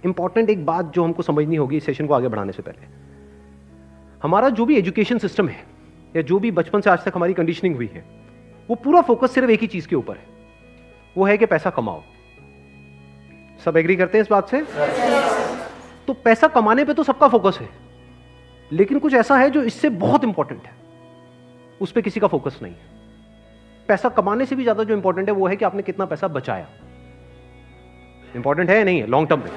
Important एक बात जो हमको समझनी होगी इस सेशन को आगे बढ़ाने से पहले, हमारा जो भी एजुकेशन सिस्टम है या जो भी बचपन से आज तक हमारी कंडीशनिंग हुई है, वो पूरा फोकस सिर्फ एक ही चीज के ऊपर है, वो है कि पैसा कमाओ। सब एग्री करते हैं इस बात से? तो पैसा कमाने पे तो सबका फोकस है, लेकिन कुछ ऐसा है जो इससे बहुत इंपॉर्टेंट है, उस पर किसी का फोकस नहीं है। पैसा कमाने से भी ज्यादा जो इंपॉर्टेंट है वो है कि आपने कितना पैसा बचाया। इंपॉर्टेंट है या नहीं है लॉन्ग टर्म में?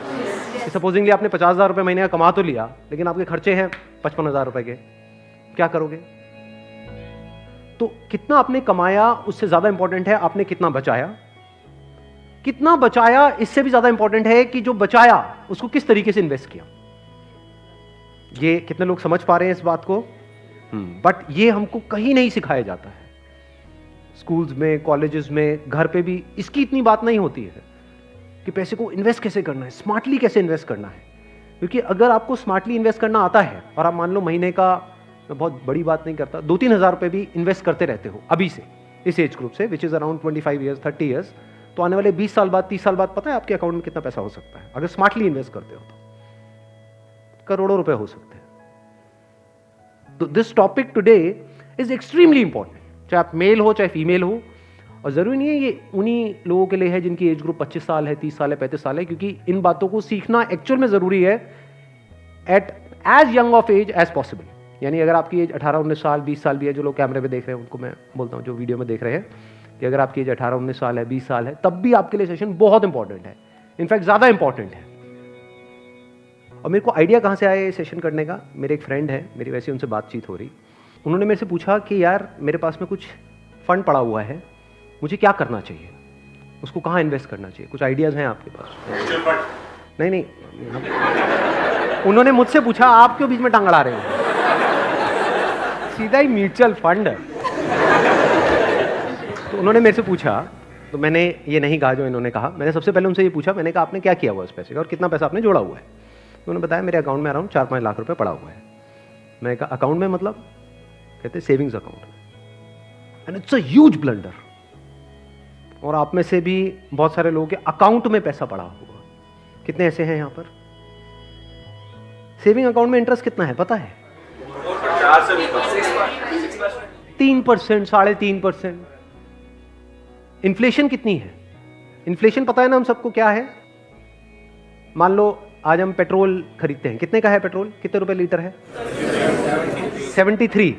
सपोजिंगली आपने 50,000 रुपए महीने का कमा तो लिया, लेकिन आपके खर्चे हैं 55,000 रुपए के, क्या करोगे? तो कितना आपने कमाया उससे ज्यादा इंपॉर्टेंट है आपने कितना बचाया। कितना बचाया इससे भी ज्यादा इंपॉर्टेंट है कि जो बचाया उसको किस तरीके से इन्वेस्ट किया। ये कितने लोग समझ पा रहे हैं इस बात को? बट ये हमको कहीं नहीं सिखाया जाता है, स्कूल्स में, कॉलेजेस में, घर पे भी इसकी इतनी बात नहीं होती है कि पैसे को इन्वेस्ट कैसे करना है, स्मार्टली कैसे इन्वेस्ट करना है। क्योंकि अगर आपको स्मार्टली इन्वेस्ट करना आता है और आप मान लो महीने का, मैं बहुत बड़ी बात नहीं करता, 2-3 हज़ार रुपए भी इन्वेस्ट करते रहते हो अभी से, इस एज ग्रुप से, which is around 25 years 30 years, तो आने वाले 20 साल बाद, 30 साल बाद पता है आपके अकाउंट में कितना पैसा हो सकता है अगर स्मार्टली इन्वेस्ट करते हो तो? करोड़ों रुपए हो सकते हैं। तो this topic today is extremely important, चाहे आप मेल हो चाहे फीमेल हो। और जरूरी नहीं है ये उन्हीं लोगों के लिए है जिनकी एज ग्रुप 25 साल है, 30 साल है, 35 साल है, क्योंकि इन बातों को सीखना एक्चुअल में जरूरी है at as young of age as possible. यानी अगर आपकी एज 18-19 साल, 20 साल भी है, जो लोग कैमरे पे देख रहे हैं उनको मैं बोलता हूँ, जो वीडियो में देख रहे हैं, कि अगर आपकी एज 18-19 साल है, 20 साल है, तब भी आपके लिए सेशन बहुत इंपॉर्टेंट है, इनफैक्ट ज्यादा इंपॉर्टेंट है। और मेरे को आइडिया कहाँ से आया ये सेशन करने का? मेरे एक फ्रेंड है, मेरी वैसे उनसे बातचीत हो रही, उन्होंने मेरे से पूछा कि यार मेरे पास में कुछ फंड पड़ा हुआ है, मुझे क्या करना चाहिए, उसको कहाँ इन्वेस्ट करना चाहिए, कुछ आइडियाज हैं आपके पास? नहीं, उन्होंने मुझसे पूछा, आप क्यों बीच में टांग अड़ा रहे हो? सीधा ही म्यूचुअल फंड। तो उन्होंने मेरे से पूछा, तो मैंने ये नहीं कहा जो इन्होंने कहा, मैंने सबसे पहले उनसे ये पूछा, मैंने कहा आपने क्या किया हुआ उस पैसे का और कितना पैसा आपने जोड़ा हुआ है? तो उन्होंने बताया मेरे अकाउंट में अराउंड 4-5 लाख रुपए पड़ा हुआ है। मैंने कहा अकाउंट में मतलब? कहते सेविंग्स अकाउंट में। And it's a huge blunder. और आप में से भी बहुत सारे लोगों के अकाउंट में पैसा पड़ा हुआ, कितने ऐसे हैं यहां पर? सेविंग अकाउंट में इंटरेस्ट कितना है पता है? 3%, 3.5%। इन्फ्लेशन कितनी है? इन्फ्लेशन पता है ना हम सबको क्या है? मान लो आज हम पेट्रोल खरीदते हैं, कितने का है पेट्रोल? कितने रुपए लीटर है? 73।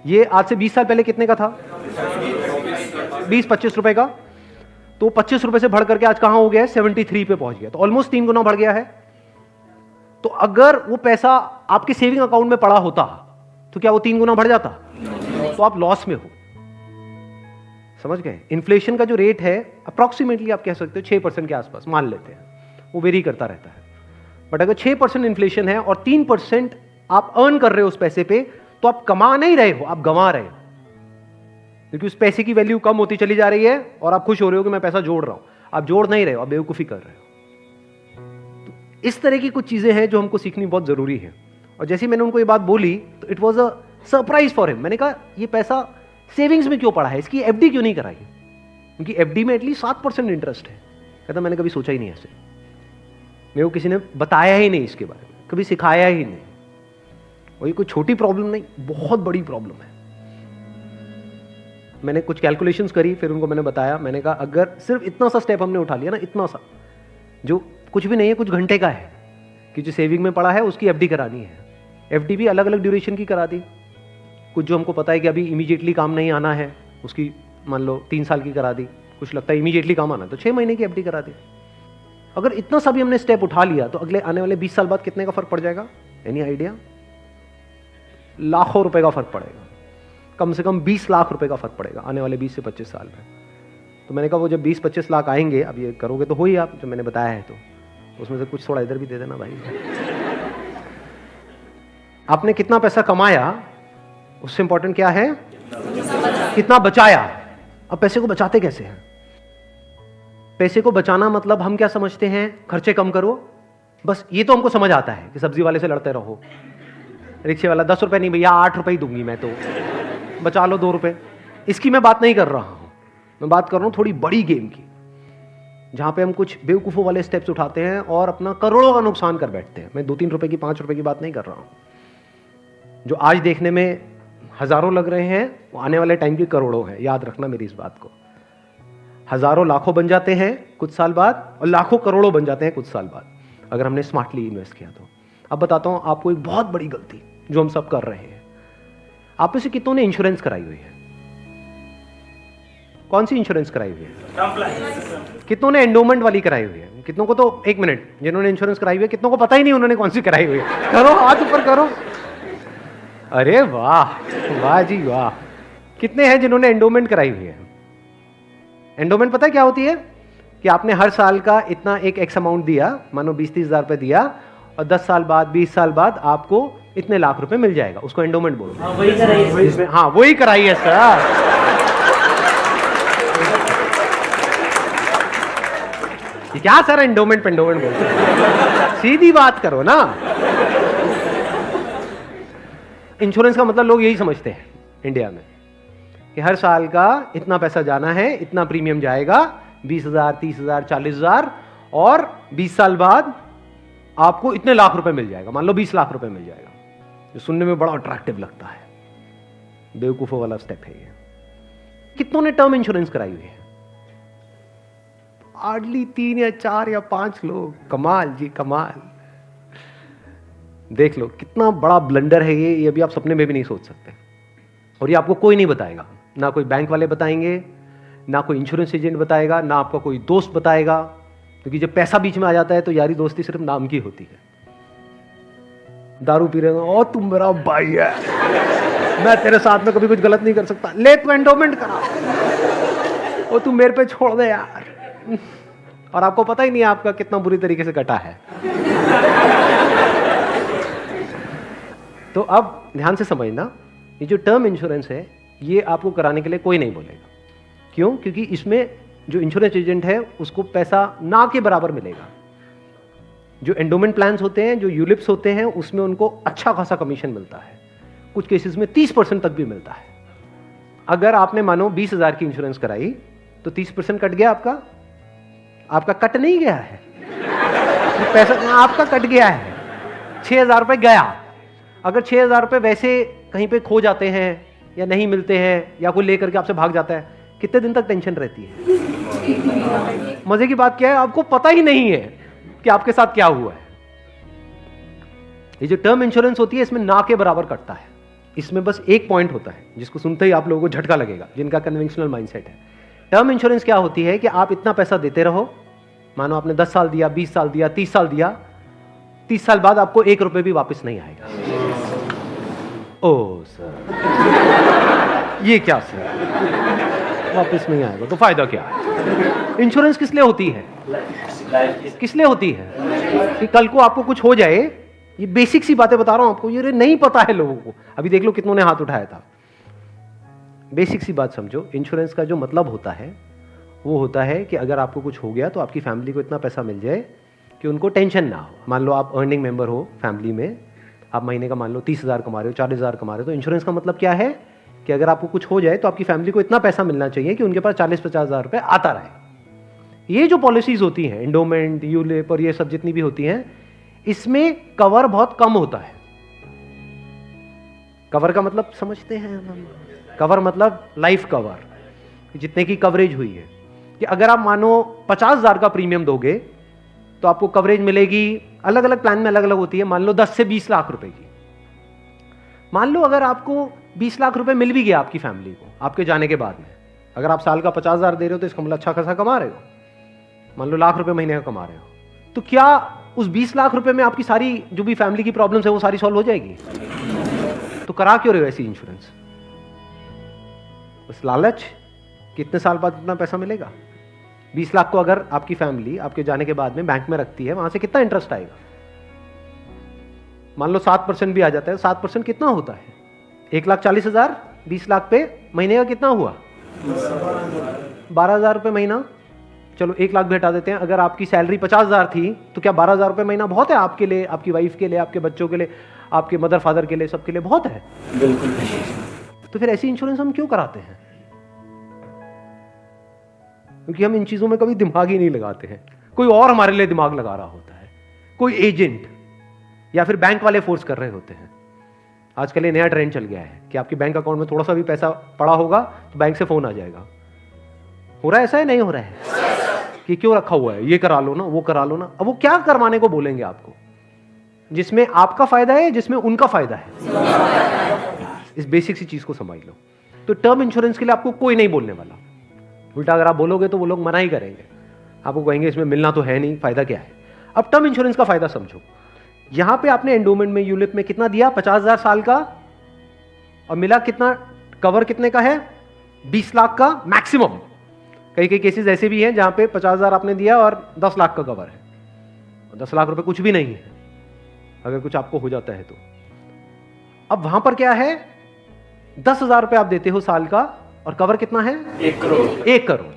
ये आज से 20 साल पहले कितने का था? 20-25 रुपए का। तो 25 रुपए से बढ़ करके आज कहां हो गया है? 73 पे पहुंच गया। तो ऑलमोस्ट 3 गुना बढ़ गया है। तो अगर वो पैसा आपके सेविंग अकाउंट में पड़ा होता तो क्या वो 3 गुना बढ़ जाता? तो आप लॉस में हो। समझ गए? इन्फ्लेशन का जो रेट है अप्रॉक्सीमेटली आप कह सकते हो 6% के आसपास मान लेते हैं, वो वेरी करता रहता है। बट अगर 6% इन्फ्लेशन है और 3% आप अर्न कर रहे हो उस पैसे पे, तो आप कमा नहीं रहे हो, आप गंवा रहे हो, क्योंकि उस पैसे की वैल्यू कम होती चली जा रही है और आप खुश हो रहे हो कि मैं पैसा जोड़ रहा हूं। आप जोड़ नहीं रहे हो, आप बेवकूफी कर रहे हो। तो इस तरह की कुछ चीजें हैं जो हमको सीखनी बहुत जरूरी है। और जैसे मैंने उनको ये बात बोली तो it was a surprise for him. मैंने कहा ये पैसा सेविंग्स में क्यों पड़ा है, इसकी एफडी क्यों नहीं कराई? क्योंकि एफडी में एटलीस्ट 7% इंटरेस्ट है। कहता मैंने कभी सोचा ही नहीं ऐसे, मेरे को किसी ने बताया ही नहीं इसके बारे में, कभी सिखाया ही नहीं। और ये कोई छोटी प्रॉब्लम नहीं, बहुत बड़ी प्रॉब्लम है। मैंने कुछ कैलकुलेशंस करी, फिर उनको मैंने बताया, मैंने कहा अगर सिर्फ इतना सा स्टेप हमने उठा लिया ना, इतना सा जो कुछ भी नहीं है, कुछ घंटे का है, कि जो सेविंग में पड़ा है उसकी एफडी करानी है। एफडी भी अलग अलग ड्यूरेशन की करा दी। कुछ जो हमको पता है कि अभी इमीडिएटली काम नहीं आना है, उसकी मान लो 3 साल की करा दी। कुछ लगता है इमीडिएटली काम आना, तो 6 महीने की एफडी करा दी। अगर इतना सा भी हमने स्टेप उठा लिया तो अगले आने वाले 20 साल बाद कितने का फर्क पड़ जाएगा? Any idea? लाखों रुपए का फर्क पड़ेगा, कम से कम 20 लाख रुपए का फर्क पड़ेगा आने वाले 20 से 25 साल में। तो मैंने कहा वो जब 20-25 लाख आएंगे, अब ये करोगे तो हो ही आप, जो मैंने बताया है, तो उसमें से कुछ थोड़ा इधर भी दे देना भाई। आपने कितना पैसा कमाया उससे इंपॉर्टेंट क्या है? कितना बचाया। अब पैसे को बचाते कैसे हैं? पैसे को बचाना मतलब हम क्या समझते हैं? खर्चे कम करो, बस ये तो हमको समझ आता है कि सब्जी वाले से लड़ते रहो, रिक्शे वाला 10 रुपए नहीं भैया 8 रुपए ही दूंगी मैं, तो बचा लो 2 रुपए। इसकी मैं बात नहीं कर रहा हूं, मैं बात कर रहा हूं थोड़ी बड़ी गेम की, जहाँ पे हम कुछ बेवकूफ़ों वाले स्टेप्स उठाते हैं और अपना करोड़ों का नुकसान कर बैठते हैं। मैं 2-3 रुपए की, 5 रुपए की बात नहीं कर रहा हूँ। जो आज देखने में हज़ारों लग रहे हैं, वो आने वाले टाइम की करोड़ों हैं। याद रखना मेरी इस बात को। हज़ारों लाखों बन जाते हैं कुछ साल बाद, और लाखों करोड़ों बन जाते हैं कुछ साल बाद, अगर हमने स्मार्टली इन्वेस्ट किया तो। अब बताता हूँ आपको एक बहुत बड़ी गलती जो हम सब कर रहे हैं। आप में से कितनों ने इंश्योरेंस कराई हुई है? कौन सी इंश्योरेंस कराई हुई है? कितनों ने एंडोमेंट वाली कराई हुई है? कितनों को तो, एक मिनट, जिन्होंने इंश्योरेंस कराई हुई है, कितनों को पता ही नहीं उन्होंने कौन सी कराई हुई है? करो, हाथ ऊपर करो। अरे वाह, वाह जी वाह। कितने हैं जिन्होंने एंडोमेंट कराई हुई है? एंडोमेंट पता है क्या होती है? कि आपने हर साल का इतना एक एक्स अमाउंट दिया, मानो 20-30 हज़ार रुपए दिया, और 10 साल बाद, 20 साल बाद आपको इतने लाख रुपए मिल जाएगा। उसको एंडोमेंट बोलते हैं। वही कराइए। इसमें हाँ, वही कराई है सर। ये क्या सर एंडोमेंट पेंडोमेंट बोलते हैं? सीधी बात करो ना। इंश्योरेंस का मतलब लोग यही समझते हैं इंडिया में कि हर साल का इतना पैसा जाना है, इतना प्रीमियम जाएगा, 20,000, 30,000, 40,000, और 20 साल बाद आपको इतने लाख रुपए मिल जाएगा। मान लो 20 लाख रुपए मिल जाएगा। जो सुनने में बड़ा अट्रैक्टिव लगता है, बेवकूफों वाला स्टेप है ये। कितनों ने टर्म इंश्योरेंस कराई हुई है? हार्डली 3 या 4 या 5 लोग। कमाल जी कमाल। देख लो कितना बड़ा ब्लंडर है ये अभी आप सपने में भी नहीं सोच सकते। और ये आपको कोई नहीं बताएगा, ना कोई बैंक वाले बताएंगे, ना कोई इंश्योरेंस एजेंट बताएगा, ना आपका कोई दोस्त बताएगा, क्योंकि जब पैसा बीच में आ जाता है तो यारी दोस्ती सिर्फ नाम की होती है। दारू पी रहे हो, ओ तुम मेरा भाई है, मैं तेरे साथ में कभी कुछ गलत नहीं कर सकता, ले तू एंडोमेंट करा, ओ तू मेरे पे छोड़ दे यार। और आपको पता ही नहीं आपका कितना बुरी तरीके से कटा है। तो अब ध्यान से समझना, ये जो टर्म इंश्योरेंस है ये आपको कराने के लिए कोई नहीं बोलेगा। क्यों? क्योंकि इसमें जो इंश्योरेंस एजेंट है उसको पैसा ना के बराबर मिलेगा। जो एंडोमेंट प्लान्स होते हैं, जो यूलिप्स होते हैं, उसमें उनको अच्छा खासा कमीशन मिलता है। कुछ केसेस में 30% तक भी मिलता है। अगर आपने मानो 20,000 की इंश्योरेंस कराई तो 30% कट गया आपका। आपका कट नहीं गया है, पैसा आपका कट गया है। 6,000 रुपए गया। अगर 6,000 रुपए वैसे कहीं पे खो जाते हैं या नहीं मिलते हैं या कोई लेकर के आपसे भाग जाता है, कितने दिन तक टेंशन रहती है? मजे की बात क्या है, आपको पता ही नहीं है कि आपके साथ क्या हुआ है। ये जो टर्म इंश्योरेंस होती है इसमें ना के बराबर कटता है। इसमें बस एक पॉइंट होता है जिसको सुनते ही आप लोगों को झटका लगेगा, जिनका कन्वेंशनल माइंडसेट है। टर्म इंश्योरेंस क्या होती है कि आप इतना पैसा देते रहो, मानो आपने 10 साल दिया, 20 साल दिया, 30 साल दिया, 30 साल बाद आपको 1 रुपए भी वापस नहीं आएगा। ओ सर, ये क्या सर, वापस नहीं आएगा तो फायदा क्या है? इंश्योरेंस किस लिए होती है? किस लिए होती है? कि कल को आपको कुछ हो जाए। ये बेसिक सी बातें बता रहा हूं आपको, ये नहीं पता है लोगों को। अभी देख लो कितनों ने हाथ उठाया था। बेसिक सी बात समझो, इंश्योरेंस का जो मतलब होता है वो होता है कि अगर आपको कुछ हो गया तो आपकी फैमिली को इतना पैसा मिल जाए कि उनको टेंशन ना हो। मान लो आप अर्निंग मेंबर हो फैमिली में, आप महीने का मान लो 30,000 कमा रहे हो, 40,000 कमा रहे हो, तो इंश्योरेंस का मतलब क्या है कि अगर आपको कुछ हो जाए तो आपकी फैमिली को इतना पैसा मिलना चाहिए कि उनके पास 40-50 हज़ार रुपये आता रहे। ये जो पॉलिसीज होती हैं, एंडोमेंट, यूलिप और ये सब जितनी भी होती हैं, इसमें कवर बहुत कम होता है। कवर का मतलब समझते हैं हम? कवर मतलब लाइफ कवर, जितने की कवरेज हुई है। कि अगर आप मानो 50,000 का प्रीमियम दोगे तो आपको कवरेज मिलेगी, अलग अलग प्लान में अलग अलग होती है, मान लो 10 से 20 लाख रुपए की। मान लो अगर आपको 20 लाख रुपए मिल भी गया आपकी फैमिली को आपके जाने के बाद में, अगर आप साल का 50,000 दे रहे हो तो इसका मतलब अच्छा खासा कमा रहे हो, मान लो लाख रुपए महीने का कमा रहे हो, तो क्या उस 20 लाख रुपए में आपकी सारी जो भी फैमिली की प्रॉब्लम्स है वो सारी सॉल्व हो जाएगी? तो करा क्यों रहे हो ऐसी इंश्योरेंस? बस लालच, कितने साल बाद इतना पैसा मिलेगा। 20 लाख को अगर आपकी फैमिली आपके जाने के बाद में बैंक में रखती है, वहां से कितना इंटरेस्ट आएगा? मान लो 7% भी आ जाता है। 7% कितना होता है? 1,40,000, 20 लाख पे महीने का कितना हुआ? 12,000 रुपये महीना। चलो 1 लाख भी हटा देते हैं। अगर आपकी सैलरी 50,000 थी तो क्या 12,000 रुपये महीना बहुत है आपके लिए, आपकी वाइफ के लिए, आपके बच्चों के लिए, आपके मदर फादर के लिए, सबके लिए बहुत है? बिल्कुल। तो फिर ऐसी इंश्योरेंस हम क्यों कराते हैं? क्योंकि हम इन चीज़ों में कभी दिमाग ही नहीं लगाते हैं, कोई और हमारे लिए दिमाग लगा रहा होता है, कोई एजेंट या फिर बैंक वाले फोर्स कर रहे होते हैं। आजकल ये नया ट्रेंड चल गया है कि आपके बैंक अकाउंट में थोड़ा सा भी पैसा पड़ा होगा तो बैंक से फोन आ जाएगा। हो रहा है ऐसा है, नहीं हो रहा है कि क्यों रखा हुआ है, ये करा लो ना, वो करा लो ना। अब वो क्या करवाने को बोलेंगे आपको, जिसमें आपका फायदा है, जिसमें उनका फायदा है। इस बेसिक सी चीज को समझ लो। तो टर्म इंश्योरेंस के लिए आपको कोई नहीं बोलने वाला, उल्टा अगर आप बोलोगे तो वो लोग मना ही करेंगे, आपको कहेंगे इसमें मिलना तो है नहीं, फायदा क्या है। अब टर्म इंश्योरेंस का फायदा समझो। यहां पे आपने एंडोमेंट में, यूलिप में कितना दिया, 50,000 साल का, और मिला कितना, कवर कितने का है, 20 लाख का मैक्सिमम। कई कई केसेस ऐसे भी हैं जहां पे 50,000 आपने दिया और 10 लाख का कवर है। 10 लाख रुपए कुछ भी नहीं है अगर कुछ आपको हो जाता है तो। अब वहां पर क्या है, 10,000 रुपए आप देते हो साल का, और कवर कितना है, 1 crore. 1 crore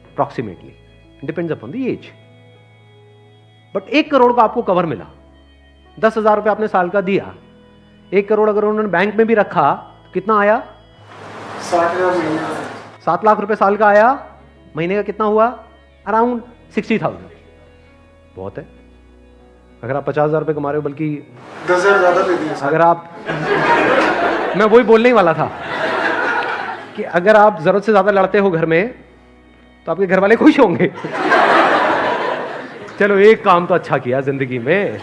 approximately, depends upon the age. But 1 crore का आपको कवर मिला। 10,000 रुपए आपने साल का दिया, 1 करोड़ अगर उन्होंने बैंक में भी रखा तो कितना आया, 7 लाख रुपए साल का आया। महीने का कितना हुआ, अराउंड 60,000। बहुत है। अगर आप 50,000 रुपए कमा रहे हो, बल्कि 10,000 ज्यादा दे दिए। अगर आप मैं वही बोलने ही वाला था कि अगर आप जरूरत से ज्यादा लड़ते हो घर में तो आपके घर वाले खुश होंगे। चलो एक काम तो अच्छा किया जिंदगी में।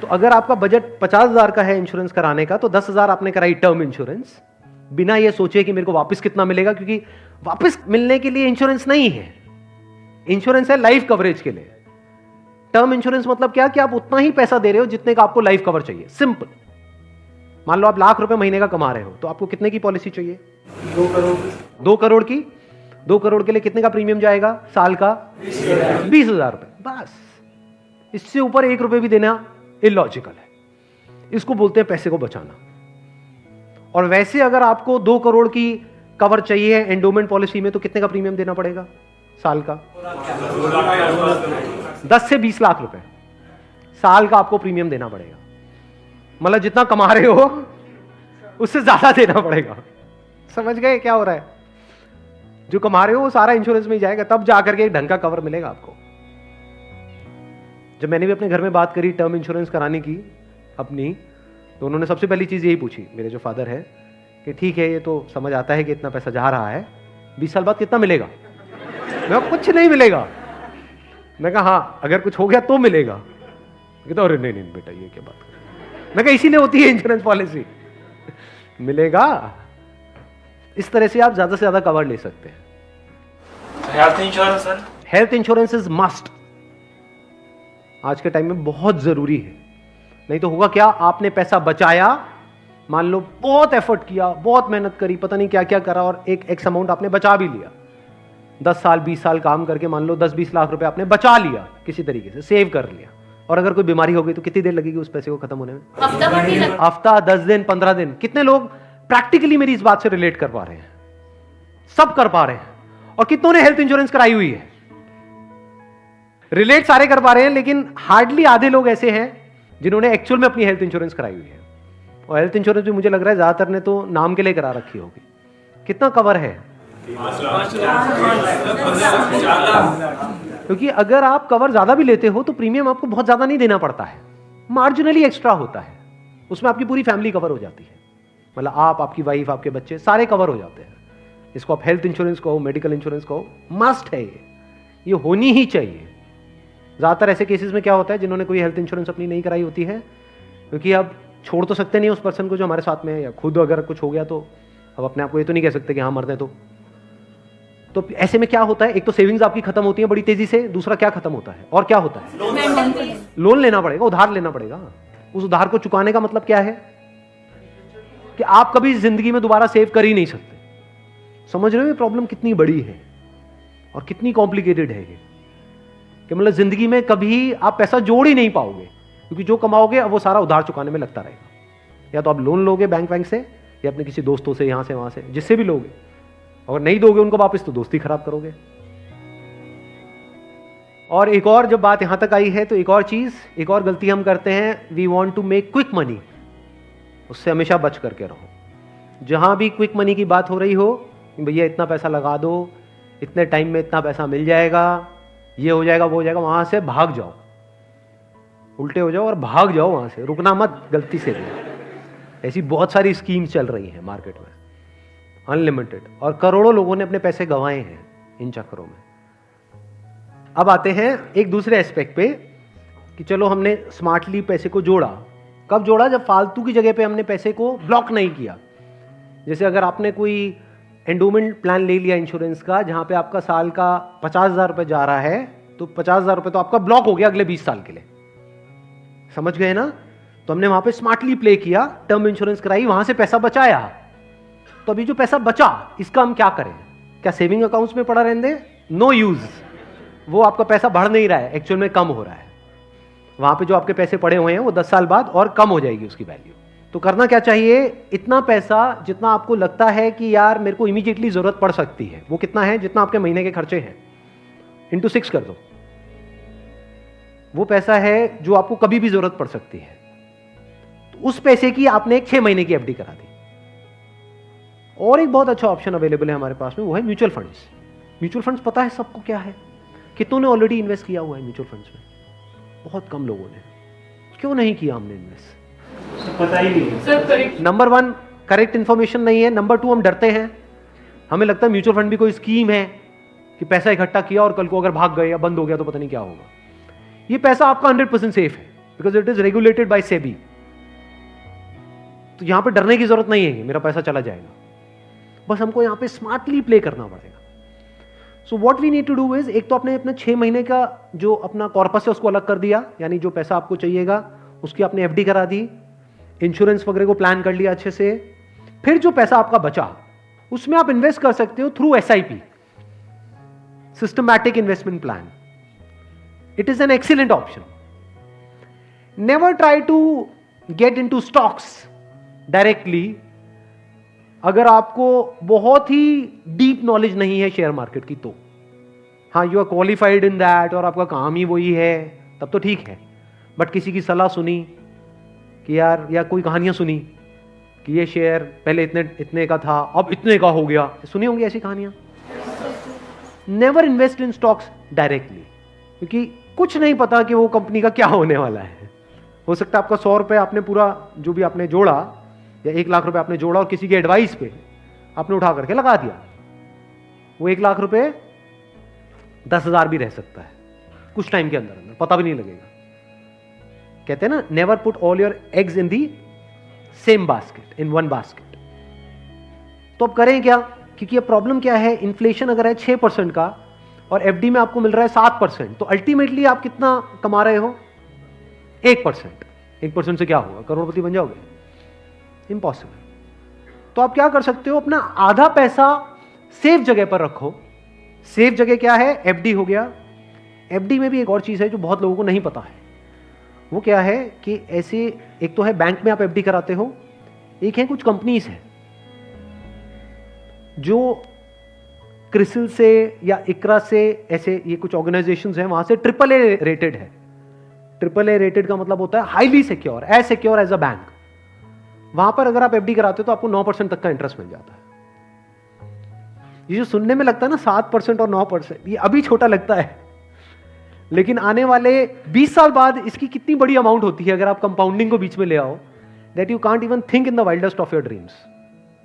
तो अगर आपका बजट 50,000 का है इंश्योरेंस कराने का, तो 10,000 आपने कराई टर्म इंश्योरेंस, बिना ये सोचे कि मेरे को वापस कितना मिलेगा, क्योंकि वापस मिलने के लिए इंश्योरेंस नहीं है। इंश्योरेंस है लाइफ कवरेज के लिए। टर्म इंश्योरेंस मतलब क्या, कि आप उतना ही पैसा दे रहे हो जितने का आपको लाइफ कवर चाहिए। सिंपल। मान लो आप लाख रुपए महीने का कमा रहे हो, तो आपको कितने की पॉलिसी चाहिए, 2 करोड़। 2 करोड़ की। 2 करोड़ के लिए कितने का प्रीमियम जाएगा साल का, 20,000 रुपए। बस, इससे ऊपर 1 रुपए भी देना इलॉजिकल है। इसको बोलते हैं पैसे को बचाना। और वैसे अगर आपको 2 करोड़ की कवर चाहिए एंडोमेंट पॉलिसी में, तो कितने का प्रीमियम देना पड़ेगा साल का, 10 से 20 लाख रुपए साल का आपको प्रीमियम देना पड़ेगा। मतलब जितना कमा रहे हो उससे ज्यादा देना पड़ेगा। समझ गए क्या हो रहा है? जो कमा रहे हो वो सारा इंश्योरेंस में ही जाएगा, तब जाकर के एक ढंग का कवर मिलेगा आपको। जब मैंने भी अपने घर में बात करी टर्म इंश्योरेंस कराने की अपनी, तो उन्होंने सबसे पहली चीज यही पूछी, मेरे जो फादर है, कि ठीक है ये तो समझ आता है कि इतना पैसा जा रहा है, 20 साल बाद कितना मिलेगा? मैं कुछ नहीं मिलेगा। मैं कहा हाँ अगर कुछ हो गया तो मिलेगा। कहता अरे नहीं नहीं बेटा ये क्या बात कर। मैं कहा इसीलिए होती है इंश्योरेंस पॉलिसी, मिलेगा। इस तरह से आप ज्यादा से ज्यादा कवर ले सकते हैं। Health insurance sir, health insurance is must, आज के टाइम में बहुत जरूरी है। नहीं तो होगा क्या, आपने पैसा बचाया, मान लो बहुत एफर्ट किया, बहुत मेहनत करी, पता नहीं क्या क्या करा, और एक एक्स अमाउंट आपने बचा भी लिया। 10 साल 20 साल काम करके मान लो 10-20 लाख रुपए आपने बचा लिया, किसी तरीके से सेव कर लिया, और अगर कोई बीमारी हो गई तो कितनी देर लगेगी उस पैसे को खत्म होने में? हफ्ता, 10 दिन, 15 दिन। कितने लोग प्रैक्टिकली मेरी इस बात से रिलेट कर पा रहे हैं? सब कर पा रहे हैं। और कितनों ने हेल्थ इंश्योरेंस कराई हुई है? रिलेट सारे कर पा रहे हैं, लेकिन हार्डली आधे लोग ऐसे हैं जिन्होंने एक्चुअल में अपनी हेल्थ इंश्योरेंस कराई हुई है। और हेल्थ इंश्योरेंस भी मुझे लग रहा है ज्यादातर ने तो नाम के लिए करा रखी होगी। कितना कवर है? क्योंकि अगर आप कवर ज्यादा भी लेते हो तो प्रीमियम आपको बहुत ज्यादा नहीं देना पड़ता है, मार्जिनली एक्स्ट्रा होता है। उसमें आपकी पूरी फैमिली कवर हो जाती है, मतलब आप, आपकी वाइफ, आपके बच्चे सारे कवर हो जाते हैं। इसको आप हेल्थ इंश्योरेंस कहो, मेडिकल इंश्योरेंस कहो, मस्ट है ये होनी ही चाहिए। ज्यादातर ऐसे केसेस में क्या होता है, जिन्होंने कोई हेल्थ इंश्योरेंस अपनी नहीं कराई होती है, क्योंकि अब छोड़ तो सकते नहीं उस पर्सन को जो हमारे साथ में है, या खुद अगर कुछ हो गया तो अब अपने आप को ये तो नहीं कह सकते कि हाँ मर दें। तो ऐसे में क्या होता है, एक तो सेविंग्स आपकी खत्म होती है बड़ी तेजी से, दूसरा क्या खत्म होता है, और क्या होता है, लोन लेना पड़ेगा, उधार लेना पड़ेगा। उस उधार को चुकाने का मतलब क्या है, कि आप कभी जिंदगी में दोबारा सेव कर ही नहीं सकते। समझ रहे हो ये प्रॉब्लम कितनी बड़ी है और कितनी कॉम्प्लिकेटेड है ये, कि मतलब जिंदगी में कभी आप पैसा जोड़ ही नहीं पाओगे, क्योंकि जो कमाओगे अब वो सारा उधार चुकाने में लगता रहेगा। या तो आप लोन लोगे बैंक से, या अपने किसी दोस्तों से, यहां से वहां से, जिससे भी लोगे, और नहीं दोगे उनको वापस तो दोस्ती खराब करोगे। और एक और जब बात यहां तक आई है तो एक और चीज, एक और गलती हम करते हैं, we want to make quick money. उससे हमेशा बच करके रहो। जहां भी क्विक मनी की बात हो रही हो, कि भैया इतना पैसा लगा दो, इतने टाइम में इतना पैसा मिल जाएगा, ये हो जाएगा वो हो जाएगा, वहां से भाग जाओ, उल्टे हो जाओ और भाग जाओ वहां से, रुकना मत गलती से भी। ऐसी बहुत सारी स्कीम्स चल रही हैं मार्केट में, अनलिमिटेड, और करोड़ों लोगों ने अपने पैसे गंवाए हैं इन चक्करों में। अब आते हैं एक दूसरे एस्पेक्ट पे कि चलो हमने स्मार्टली पैसे को जोड़ा। कब जोड़ा? जब फालतू की जगह पे हमने पैसे को ब्लॉक नहीं किया। जैसे अगर आपने कोई एंडोमेंट प्लान ले लिया इंश्योरेंस का, जहां पे आपका साल का 50,000 रुपये जा रहा है, तो 50,000 रुपये तो आपका ब्लॉक हो गया अगले 20 साल के लिए, समझ गए ना? तो हमने वहां पे स्मार्टली प्ले किया, टर्म इंश्योरेंस कराई, वहां से पैसा बचाया। तो अभी जो पैसा बचा इसका हम क्या करें? क्या सेविंग अकाउंट्स में पड़ा रहने दें? नो यूज, वो आपका पैसा बढ़ नहीं रहा है, एक्चुअल में कम हो रहा है। वहां पे जो आपके पैसे पड़े हुए हैं वो 10 साल बाद और कम हो जाएगी उसकी वैल्यू। तो करना क्या चाहिए? इतना पैसा जितना आपको लगता है कि यार मेरे को इमीडिएटली जरूरत पड़ सकती है, वो कितना है? जितना आपके महीने के खर्चे हैं, इंटू 6 कर दो। वो पैसा है जो आपको कभी भी जरूरत पड़ सकती है। तो उस पैसे की आपने एक 6 महीने की एफडी करा दी। और एक बहुत अच्छा ऑप्शन अवेलेबल है हमारे पास में, वो है म्यूचुअल फंड्स। म्यूचुअल फंड्स पता है सबको क्या है? कितनों ने ऑलरेडी इन्वेस्ट किया हुआ है म्यूचुअल फंड्स में? बहुत कम लोगों ने। क्यों नहीं किया हमने इन्वेस्ट? पता ही नहीं है। नंबर 1 करेक्ट इंफॉर्मेशन नहीं है। नंबर 2 हम डरते हैं, हमें लगता है म्यूचुअल फंड भी कोई स्कीम है कि पैसा इकट्ठा किया और कल को अगर भाग गए या बंद हो गया तो पता नहीं क्या होगा। ये पैसा आपका 100% सेफ है because it is regulated by SEBI. तो यहां पे डरने की जरूरत नहीं है कि मेरा पैसा चला जाएगा, बस हमको यहां पे स्मार्टली प्ले करना पड़ेगा। So what we need to do is, एक तो आपने अपने 6 महीने का जो अपना कॉर्पस है उसको अलग कर दिया, यानी जो पैसा आपको चाहिएगा उसकी आपने एफडी करा दी, इंश्योरेंस वगैरह को प्लान कर लिया अच्छे से। फिर जो पैसा आपका बचा उसमें आप इन्वेस्ट कर सकते हो through SIP, systematic investment plan. It is an excellent option. Never try to get into stocks directly अगर आपको बहुत ही डीप नॉलेज नहीं है शेयर मार्केट की। तो हाँ, you are qualified in that और आपका काम ही वही है, तब तो ठीक है। बट किसी की सलाह सुनी कि यार, या कोई कहानियां सुनी कि ये शेयर पहले इतने का था अब इतने का हो गया, सुनी होंगी ऐसी कहानियां। Never invest in stocks directly, क्योंकि कुछ नहीं पता कि वो कंपनी का क्या होने वाला है। हो सकता है आपका 100 रुपये आपने पूरा जो भी आपने जोड़ा या 1 लाख रुपए आपने जोड़ा और किसी के एडवाइस पे आपने उठा करके लगा दिया, वो 1 लाख रुपए 10,000 भी रह सकता है कुछ टाइम के अंदर, पता भी नहीं लगेगा। कहते हैं ना, never put all your eggs in the same basket, in one basket. तो अब करें क्या? क्योंकि ये प्रॉब्लम क्या है, इन्फ्लेशन अगर है 6% का और एफडी में आपको मिल रहा है 7%, तो अल्टीमेटली आप कितना कमा रहे हो? 1%। 1% से क्या होगा? करोड़पति बन जाओगे? इम्पॉसिबल। तो आप क्या कर सकते हो, अपना आधा पैसा सेफ जगह पर रखो। सेफ जगह क्या है? एफडी हो गया। एफडी में भी एक और चीज है जो बहुत लोगों को नहीं पता है। वो क्या है कि ऐसे, एक तो है बैंक में आप एफडी कराते हो, एक है कुछ कंपनीज है जो क्रिसिल से या इकरा से, ऐसे ये कुछ ऑर्गेनाइजेशंस हैं, वहां से AAA रेटेड है। AAA रेटेड का मतलब होता है highly secure, as secure as a bank. वहां पर अगर आप एफडी कराते हो तो आपको 9% तक का इंटरेस्ट मिल जाता है। ये जो सुनने में लगता है ना 7% और 9%, ये अभी छोटा लगता है, लेकिन आने वाले 20 साल बाद इसकी कितनी बड़ी अमाउंट होती है अगर आप कंपाउंडिंग को बीच में ले आओ, that you can't even think in the wildest of your dreams.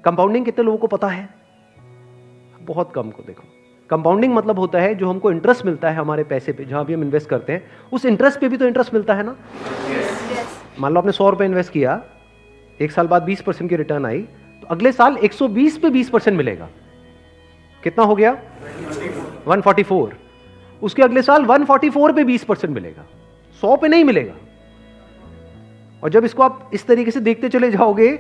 Compounding कितने लोगों को पता है? बहुत कम को। देखो, कंपाउंडिंग मतलब होता है जो हमको इंटरेस्ट मिलता है हमारे पैसे पे, जहां भी हम इन्वेस्ट करते हैं उस इंटरेस्ट पे भी तो इंटरेस्ट मिलता है ना। मान लो आपने 100 रुपए इन्वेस्ट किया, 1 साल बाद 20% की रिटर्न आई, तो अगले साल 120 पे 20% मिलेगा। कितना हो गया? 144। उसके अगले साल 144 पे 20% मिलेगा, 100 पे नहीं मिलेगा। और जब इसको आप इस तरीके से देखते चले जाओगे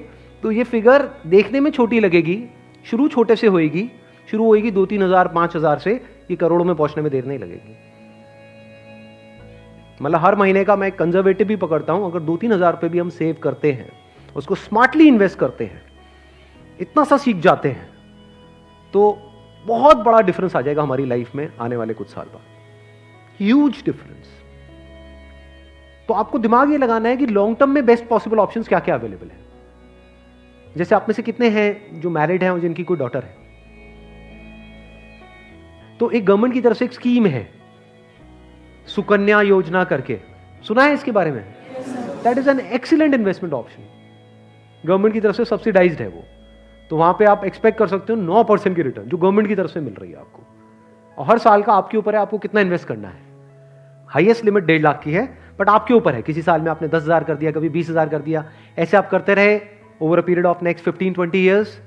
तो ये फिगर देखने में छोटी लगेगी, शुरू छोटे से होएगी, शुरू होएगी 2-3 हजार 5 हजार से, ये करोड़ों में पहुंचने में देर नहीं लगेगी। मतलब हर महीने का मैं कंजर्वेटिव भी पकड़ता हूं, अगर 2-3 हजार रुपए भी हम सेव करते हैं, उसको स्मार्टली इन्वेस्ट करते हैं, इतना सा सीख जाते हैं, तो बहुत बड़ा डिफरेंस आ जाएगा हमारी लाइफ में आने वाले कुछ साल बाद। Huge difference. तो आपको दिमाग ये लगाना है कि लॉन्ग टर्म में बेस्ट पॉसिबल ऑप्शंस क्या क्या अवेलेबल है। जैसे आप में से कितने हैं जो मैरिड हैं और जिनकी कोई डॉटर है? तो एक गवर्नमेंट की तरफ से एक स्कीम है सुकन्या योजना करके, सुना है इसके बारे में? That is an excellent investment option, government की तरफ से सब्सिडाइज्ड है वो। तो वहां पे आप एक्सपेक्ट कर सकते हो 9% की रिटर्न जो गवर्नमेंट की तरफ से मिल रही है आपको, और हर साल का आपके ऊपर है आपको कितना इन्वेस्ट करना है। हाईएस्ट लिमिट 1.5 लाख की है, बट आपके ऊपर है। किसी साल में आपने 10,000 कर दिया, कभी 20,000 कर दिया, ऐसे आप करते रहे over a period of next 15-20 years.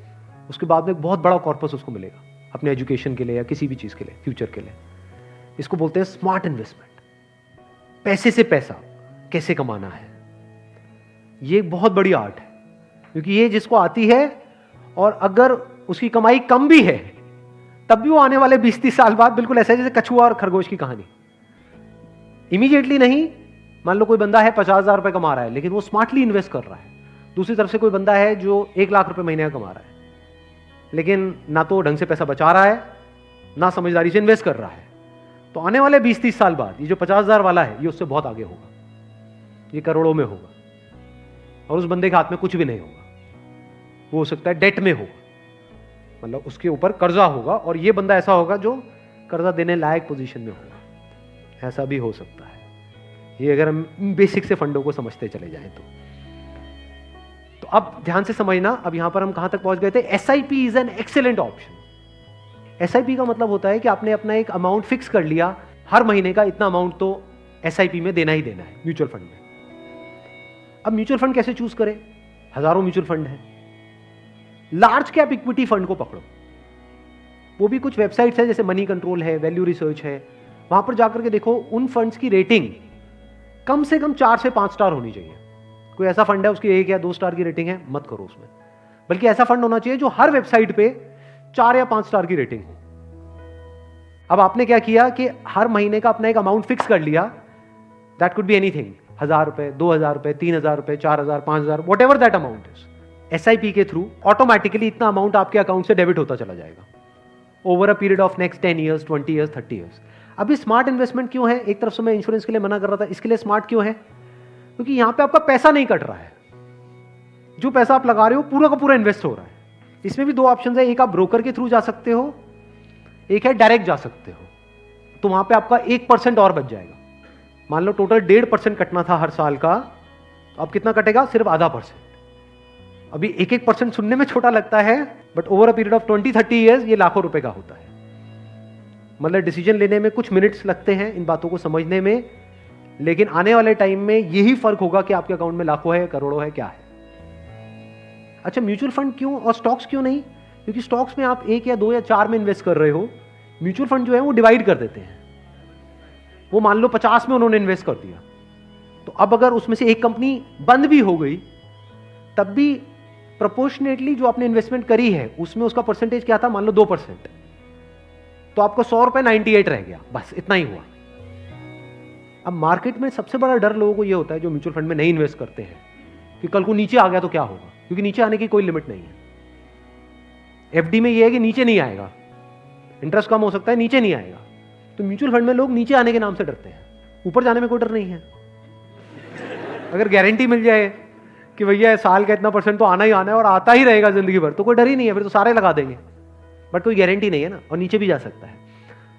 उसके बाद में एक बहुत बड़ा कॉर्पस उसको मिलेगा अपने एजुकेशन के लिए या किसी भी चीज के लिए, फ्यूचर के लिए। इसको बोलते हैं स्मार्ट इन्वेस्टमेंट। पैसे से पैसा कैसे कमाना है, ये एक बहुत बड़ी आर्ट है, क्योंकि ये जिसको आती है और अगर उसकी कमाई कम भी है तब भी वो आने वाले 20-30 साल बाद बिल्कुल ऐसा है जैसे कछुआ और खरगोश की कहानी। इमीडिएटली नहीं, मान लो कोई बंदा है 50,000 रुपए कमा रहा है लेकिन वो स्मार्टली इन्वेस्ट कर रहा है। दूसरी तरफ से कोई बंदा है जो 1 लाख रुपए महीने का कमा रहा है लेकिन ना तो ढंग से पैसा बचा रहा है ना समझदारी से इन्वेस्ट कर रहा है। तो आने वाले 20-30 साल बाद ये जो 50,000 वाला है ये उससे बहुत आगे होगा, ये करोड़ों में होगा, और उस बंदे के हाथ में कुछ भी नहीं होगा। वो हो सकता है डेट में होगा, मतलब उसके ऊपर कर्जा होगा, और ये बंदा ऐसा होगा जो कर्जा देने लायक पोजीशन में होगा। ऐसा भी हो सकता है, ये अगर हम बेसिक से फंडों को समझते चले जाएं तो अब ध्यान से समझना। अब यहां पर हम कहां तक पहुंच गए थे? SIP is an excellent option. SIP का मतलब होता है कि आपने अपना एक अमाउंट फिक्स कर लिया, हर महीने का इतना अमाउंट तो एसआईपी में देना ही देना है म्यूचुअल फंड में। अब म्यूचुअल फंड कैसे चूज करें? हजारों म्यूचुअल फंड है। लार्ज कैप इक्विटी फंड को पकड़ो, वो भी कुछ वेबसाइट्स है जैसे मनी कंट्रोल है, वैल्यू रिसर्च है, वहां पर जाकर के देखो उन फंड्स की रेटिंग कम से कम 4 से 5 स्टार होनी चाहिए। कोई ऐसा फंड है उसकी 1 या 2 स्टार की रेटिंग है, मत करो उसमें। बल्कि ऐसा फंड होना चाहिए जो हर वेबसाइट पे 4 या 5 स्टार की रेटिंग हो। अब आपने क्या किया कि हर महीने का अपना एक अमाउंट फिक्स कर लिया, दैट कुड बी एनीथिंग, 1,000 रुपए, 2,000 रुपए, 3,000 रुपए, 4,000, 5,000, what ever that amount is. SIP के थ्रू ऑटोमेटिकली इतना अमाउंट आपके अकाउंट से डेबिट होता चला जाएगा over a period of next 10 years, 20 years, 30 years. अभी स्मार्ट इन्वेस्टमेंट क्यों है? एक तरफ से मैं इंश्योरेंस के लिए मना कर रहा था, इसके लिए स्मार्ट क्यों है? क्योंकि यहां पे आपका पैसा नहीं कट रहा है, जो पैसा आप लगा रहे हो पूरा का पूरा इन्वेस्ट हो रहा है। इसमें भी 2 ऑप्शन है, एक आप ब्रोकर के थ्रू जा सकते हो, एक है डायरेक्ट जा सकते हो। तो वहां पे आपका 1% और बच जाएगा। मान लो टोटल 1.5% कटना था हर साल का, तो अब कितना कटेगा? सिर्फ आधा %। अभी 1% सुनने में छोटा लगता है, but over a period of 20-30 years ये लाखों रुपए का होता है। मतलब डिसीजन लेने में कुछ मिनट्स लगते हैं इन बातों को समझने में, लेकिन आने वाले टाइम में यही फर्क होगा कि आपके अकाउंट में लाखों है, करोड़ों है, क्या है। अच्छा, म्यूचुअल फंड क्यों और स्टॉक्स क्यों नहीं? क्योंकि स्टॉक्स में आप 1 या 2 या 4 में इन्वेस्ट कर रहे हो, म्यूचुअल फंड जो है वो डिवाइड कर देते हैं। वो मान लो 50 में उन्होंने इन्वेस्ट कर दिया, तो अब अगर उसमें से एक कंपनी बंद भी हो गई तब भी प्रोपोर्शनेटली जो आपने इन्वेस्टमेंट करी है उसमें उसका परसेंटेज क्या था? मान लो 2%, तो आपको 100 रुपए 98 रह गया, बस इतना ही हुआ। अब मार्केट में सबसे बड़ा डर लोगों को यह होता है जो म्यूचुअल फंड में नहीं इन्वेस्ट करते हैं कि कल को नीचे आ गया तो क्या होगा, क्योंकि नीचे आने की कोई लिमिट नहीं है। एफडी में यह है कि नीचे नहीं आएगा, इंटरेस्ट कम हो सकता है, नीचे नहीं आएगा। तो म्यूचुअल फंड में लोग नीचे आने के नाम से डरते हैं, ऊपर जाने में कोई डर नहीं है। अगर गारंटी मिल जाए कि भैया साल का इतना % तो आना ही आना है और आता ही रहेगा जिंदगी भर, तो कोई डर ही नहीं है, फिर तो सारे लगा देंगे। बट कोई गारंटी नहीं है ना, और नीचे भी जा सकता है।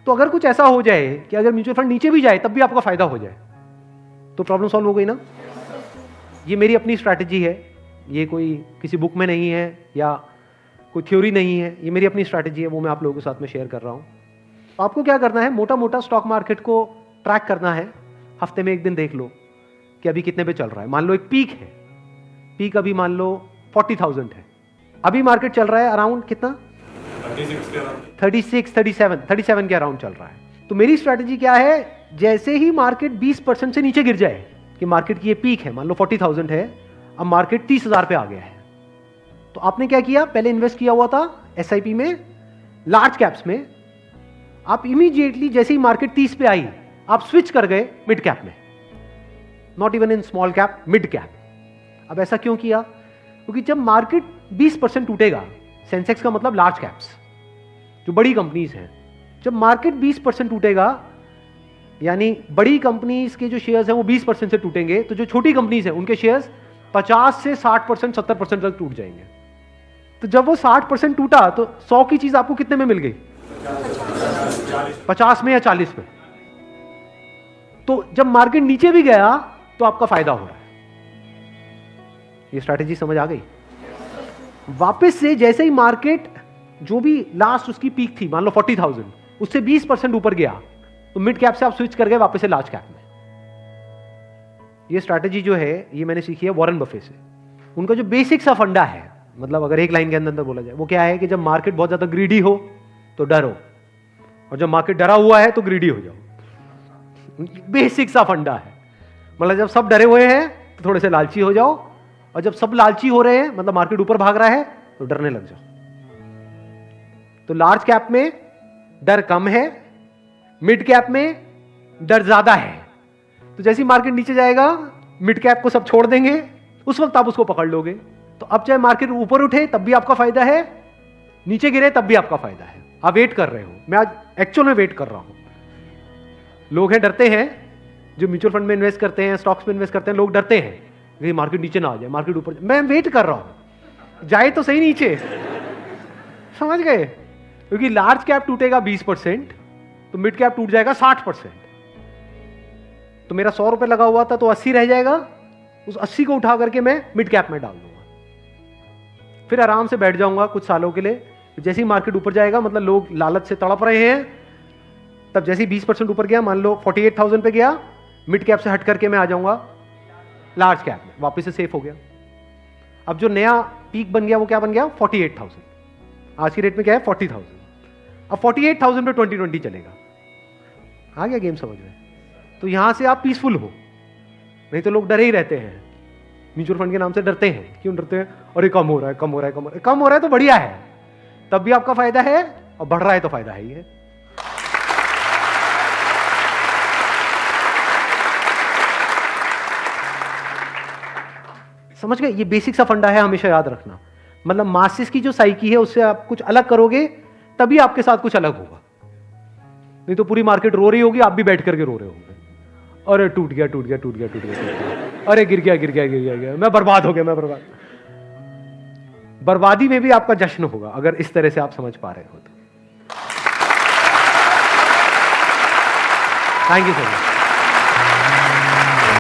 तो अगर कुछ ऐसा हो जाए कि अगर म्यूचुअल फंड नीचे भी जाए तब भी आपका फायदा हो जाए, तो प्रॉब्लम सॉल्व हो गई ना। ये मेरी अपनी स्ट्रैटेजी है, ये कोई किसी बुक में नहीं है या कोई थ्योरी नहीं है, ये मेरी अपनी स्ट्रैटेजी है, वो मैं आप लोगों के साथ में शेयर कर रहा हूं। तो आपको क्या करना है? मोटा मोटा स्टॉक मार्केट को ट्रैक करना है, हफ्ते में 1 दिन देख लो कि अभी कितने पे चल रहा है। मान लो एक पीक है, पीक अभी मान लो 40,000 है, अभी मार्केट चल रहा है अराउंड कितना? 37 के अराउंड चल रहा है। तो मेरी स्ट्रैटेजी क्या है? जैसे ही मार्केट 20% से नीचे गिर जाए कि मार्केट की ये पीक है, मान लो 40,000 है, अब मार्केट 30,000 पे आ गया है, तो आपने क्या किया? पहले इन्वेस्ट किया हुआ था एसआईपी में, लार्ज कैप्स में, आप इमीडिएटली जैसे ही मार्केट 30 पे आई आप स्विच कर गए मिड कैप में, not even in small cap, mid cap. अब ऐसा क्यों किया? क्योंकि जब मार्केट 20% टूटेगा, सेंसेक्स का मतलब लार्ज कैप्स जो बड़ी कंपनीज हैं, जब मार्केट 20% टूटेगा यानी बड़ी कंपनीज के जो शेयर्स हैं वो 20% से टूटेंगे, तो जो छोटी कंपनीज हैं उनके शेयर्स 50 से 60%, 70% तक टूट जाएंगे। तो जब वो 60% टूटा तो 100 की चीज आपको कितने में मिल गई? 50 में या 40 में। तो जब मार्केट नीचे भी गया तो आपका फायदा हो रहा है। ये स्ट्रैटेजी समझ आ गई? वापस से जैसे ही मार्केट जो भी लास्ट उसकी पीक थी, मान लो 40,000, उससे 20% ऊपर गया तो मिड कैप से आप स्विच कर गए वापस से लार्ज कैप में। ये स्ट्रैटेजी जो है ये मैंने सीखी है वॉरेन बफे से। उनका जो बेसिक सा फंडा है, मतलब अगर एक लाइन के अंदर बोला जाए, वो क्या है कि जब मार्केट बहुत ज्यादा ग्रीडी हो तो डरो, और जब मार्केट डरा हुआ है तो ग्रीडी हो जाओ। बेसिक सा फंडा है। मतलब जब सब डरे हुए हैं तो थोड़े से लालची हो जाओ, और जब सब लालची हो रहे हैं, मतलब मार्केट ऊपर भाग रहा है, तो डरने लग जाओ। तो लार्ज कैप में डर कम है, मिड कैप में डर ज्यादा है। तो जैसे ही मार्केट नीचे जाएगा मिड कैप को सब छोड़ देंगे, उस वक्त आप उसको पकड़ लोगे। तो अब चाहे मार्केट ऊपर उठे तब भी आपका फायदा है, नीचे गिरे तब भी आपका फायदा है। आप वेट कर रहे हो, मैं आज एक्चुअल में वेट कर रहा हूं। लोग हैं डरते हैं, जो म्यूचुअल फंड में इन्वेस्ट करते हैं, स्टॉक्स में इन्वेस्ट करते हैं, लोग डरते हैं कि मार्केट नीचे ना आ जाए, मार्केट ऊपर। मैं वेट कर रहा हूं, जाए तो सही नीचे। समझ गए? क्योंकि लार्ज कैप टूटेगा 20%, तो मिड कैप टूट जाएगा 60%। तो मेरा 100 रुपए लगा हुआ था तो 80 रह जाएगा, उस 80 को उठा करके मैं मिड कैप में डाल दूंगा, फिर आराम से बैठ जाऊंगा कुछ सालों के लिए। जैसे ही मार्केट ऊपर जाएगा, मतलब लोग लालच से तड़प रहे हैं, तब जैसे ही 20% ऊपर गया, मान लो 48,000 पे गया, मिड कैप से हट करके मैं आ जाऊंगा लार्ज कैप में, वापस से सेफ हो गया। अब जो नया पीक बन गया वो क्या बन गया? 48,000। आज की रेट में क्या है? 40,000। अब 48,000 पे 2020 चलेगा। आ गया गेम समझ में? तो यहां से आप पीसफुल हो, नहीं तो लोग डरे ही रहते हैं, म्यूचुअल फंड के नाम से डरते हैं। क्यों डरते हैं? अरे कम हो रहा है, कम हो रहा है, कम हो रहा है। कम हो रहा है तो बढ़िया है, तब भी आपका फायदा है, और बढ़ रहा है तो फायदा है ही है। समझ गए? ये बेसिक सा फंडा है, हमेशा याद रखना। मतलब मासिस की जो साइकी है उससे आप कुछ अलग करोगे तभी आपके साथ कुछ अलग होगा, नहीं तो पूरी मार्केट रो रही होगी, आप भी बैठ करके रो रहे होंगे। अरे टूट गया, टूट गया, टूट गया, टूट गया, अरे गिर गया, गिर गया, गिर गया, मैं बर्बाद हो गया, मैं बर्बाद। बर्बादी में भी आपका जश्न होगा अगर इस तरह से आप समझ पा रहे हो तो। Thank you so much.